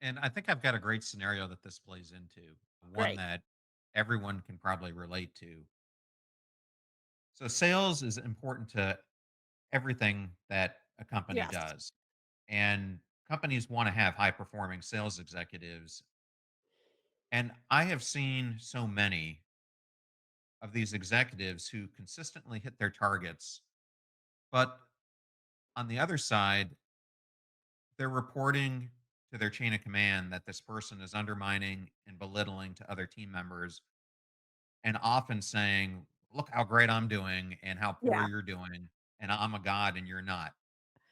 And I think I've got a great scenario that this plays into, one Great. that everyone can probably relate to. So, sales is important to everything that a company Yes. does. And companies want to have high performing sales executives. And I have seen so many of these executives who consistently hit their targets. But on the other side, they're reporting to their chain of command that this person is undermining and belittling to other team members and often saying, "Look how great I'm doing and how poor Yeah. you're doing, and I'm a god and you're not."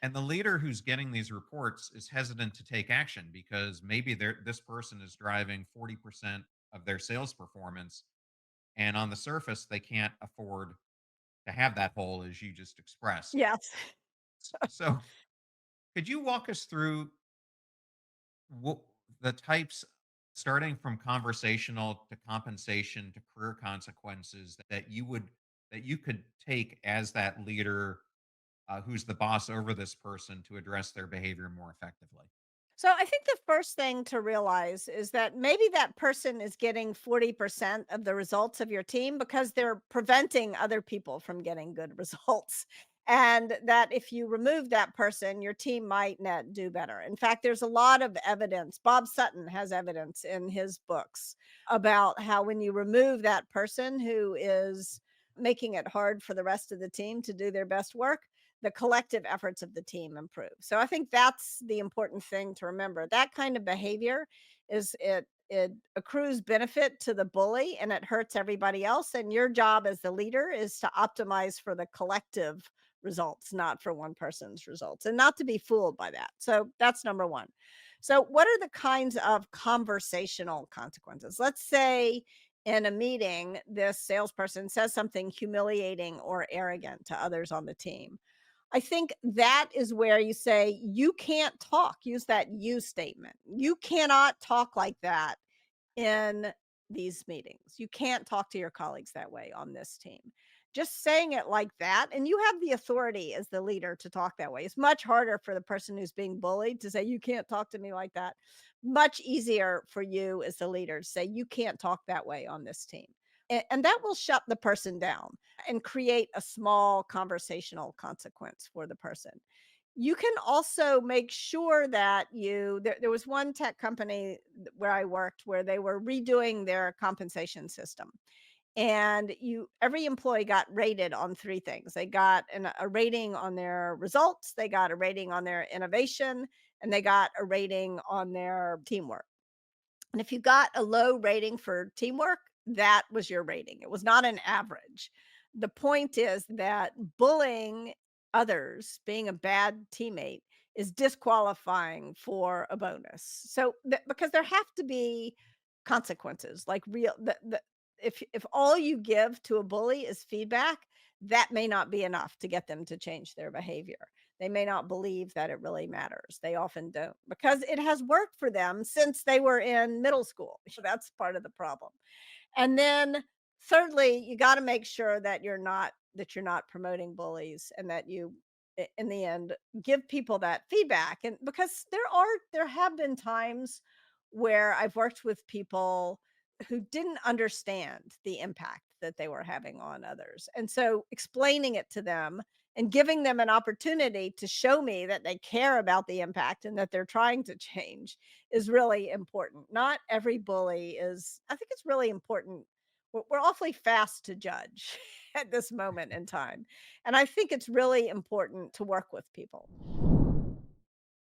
And the leader who's getting these reports is hesitant to take action because maybe this person is driving 40% of their sales performance. And on the surface, they can't afford to have that hole, as you just expressed. Yes. So, could you walk us through what the types, starting from conversational to compensation to career consequences, that you could take as that leader who's the boss over this person to address their behavior more effectively? So I think the first thing to realize is that maybe that person is getting 40% of the results of your team because they're preventing other people from getting good results. And that if you remove that person, your team might not do better. In fact, there's a lot of evidence. Bob Sutton has evidence in his books about how when you remove that person who is making it hard for the rest of the team to do their best work, the collective efforts of the team improve. So I think that's the important thing to remember. That kind of behavior it accrues benefit to the bully and it hurts everybody else. And your job as the leader is to optimize for the collective results, not for one person's results, and not to be fooled by that. So that's number one. So, what are the kinds of conversational consequences? Let's say in a meeting, this salesperson says something humiliating or arrogant to others on the team. I think that is where you say, "You can't talk." Use that "you" statement. You cannot talk like that in these meetings. You can't talk to your colleagues that way on this team. Just saying it like that, and you have the authority as the leader to talk that way. It's much harder for the person who's being bullied to say, "You can't talk to me like that." Much easier for you as the leader to say, "You can't talk that way on this team." And that will shut the person down and create a small conversational consequence for the person. You can also make sure that there was one tech company where I worked where they were redoing their compensation system. And you every employee got rated on 3 things. They got a rating on their results, they got a rating on their innovation, and they got a rating on their teamwork. And if you got a low rating for teamwork, that was your rating. It was not an average. The point is that bullying others, being a bad teammate, is disqualifying for a bonus. So, because there have to be consequences, like real, if all you give to a bully is feedback, that may not be enough to get them to change their behavior. They may not believe that it really matters. They often don't because it has worked for them since they were in middle school. So that's part of the problem. And then thirdly, you got to make sure that you're not promoting bullies and that you in the end give people that feedback. And because there have been times where I've worked with people who didn't understand the impact that they were having on others. And so explaining it to them and giving them an opportunity to show me that they care about the impact and that they're trying to change is really important. Not every bully is, I think it's really important. We're awfully fast to judge at this moment in time. And I think it's really important to work with people.